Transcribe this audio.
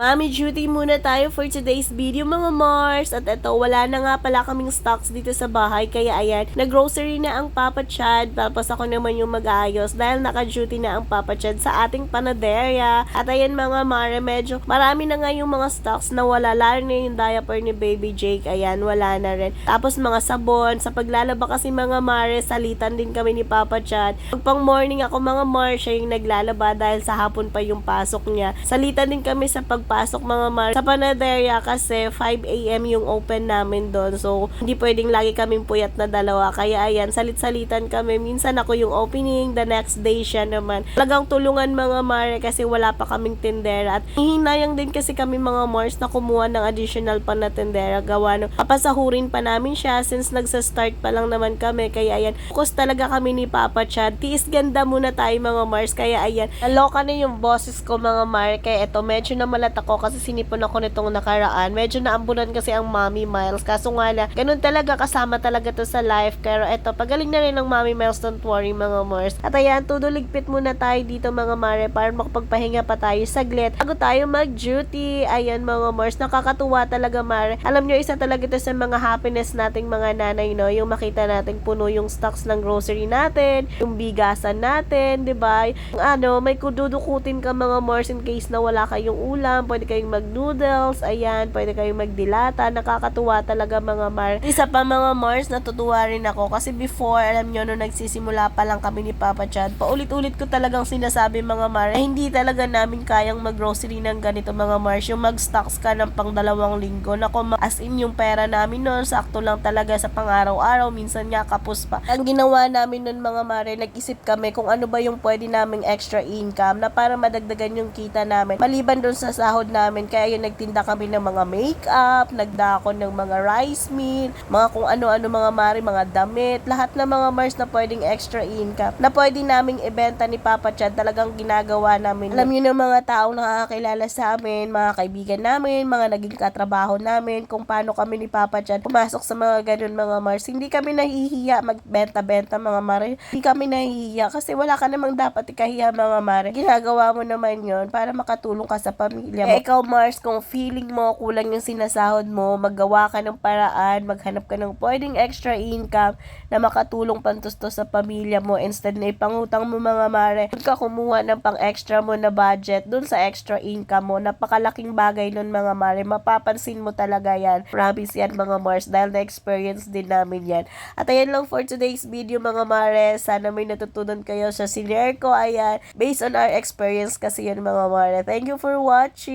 Mommy duty muna tayo for today's video mga Mars. At eto, wala na nga pala kaming stocks dito sa bahay. Kaya ayan, nag-grocery na ang Papa Chad. Tapos ako naman yung mag-aayos dahil naka-duty na ang Papa Chad sa ating panaderya. At ayan mga Mare, medyo marami na nga yung mga stocks na wala. Lalo na yung diaper ni Baby Jake. Ayan, wala na rin. Tapos mga sabon. Sa paglalaba kasi mga Mare, salitan din kami ni Papa Chad. Pag pang morning ako mga Mare, siya yung naglalaba dahil sa hapon pa yung pasok niya. Salitan din kami sa pagpasok mga Mare sa panaderya kasi 5 AM yung open namin doon. So, hindi pwedeng lagi kaming puyat na dalawa. Kaya ayan, salit-salitan kami. Minsan ako yung opening, the next day siya naman. Talagang tulungan mga Mare kasi wala pa kaming tindera. At hihinayang din kasi kami mga Mars na kumuha ng additional pa na tindera. Gawa no, papasahurin pa namin siya since nagsa-start pa lang naman kami. Kaya ayan, focus talaga kami ni Papa Chad. Tiis ganda muna tayo mga Mars. Kaya ayan, naloka na yung boses ko mga Mare. Kaya eto, medyo namalat ako kasi sinipon ako nitong nakaraan. Medyo naambunan kasi ang Mommy Miles. Kaso nga na, ganun talaga, kasama talaga to sa life. Pero eto, pagaling na rin ng Mommy Miles, don't worry mga Mars. At ayan, tuduligpit muna tayo dito mga Mare para makapagpahinga pa tayo saglit bago tayo mag-duty. Ayan mga Mars, nakakatuwa talaga Mare. Alam nyo, isa talaga ito sa mga happiness nating mga nanay, no? Yung makita nating puno yung stocks ng grocery natin, yung bigasan natin, di ba? May kududukutin ka mga Mars in case na wala kayong ulam, pwede kayong mag-noodles, ayan, pwede kayong magdilata. Nakakatuwa talaga mga Mars. Isa pa mga Mars, natutuwa rin ako kasi before, alam nyo, nung nagsisimula pa lang kami ni Papa Chad, paulit-ulit ko talagang sinasabi mga Mars, na hindi talaga namin kayang mag-grocery ng ganito mga Mars, yung mag-stocks ka ng pang 2 linggo. Nako, as in yung pera namin noon, sakto lang talaga sa pang-araw-araw, minsan nga kapos pa. Ang ginawa namin noon mga Mare, nag-isip kami kung ano ba yung pwede naming extra income na para madagdagan yung kita namin. Maliban doon sa sahod namin, kaya yun nagtinda kami ng mga makeup, nagdakon ng mga rice meal, mga kung ano-ano mga Mare, mga damit, lahat ng mga Mars na pwedeng extra income na pwede naming ibenta ni Papa Chad, talagang ginagawa namin. Alam yun ng mga taong nakakakilala sa amin, mga kaibigan namin, mga naging katrabaho namin, kung paano kami ni Papa Chad pumasok sa mga ganun mga Mars. Hindi kami nahihiya magbenta-benta mga Mare. Hindi kami nahihiya kasi wala ka namang dapat ikahiya mga Mare. Ginagawa mo naman yon para makatulong ka sa pamilya mo. Ikaw Mars, kung feeling mo kulang yung sinasahod mo, maggawa ka ng paraan, maghanap ka ng pwedeng extra income na makatulong pantusto sa pamilya mo instead na ipangutang mo mga Mare. Huwag ka kumuha ng pang extra mo na budget dun sa extra income mo. Napakalaking bagay nun mga Mare. Mapapansin mo talaga yan. Promise yan mga Mars dahil na-experience din namin yan. At ayan lang for today's video mga Mare. Sana may natutunan kayo sa sinare ko. Ayan, based on our experience kasi yun mga Mare. Thank you for watching.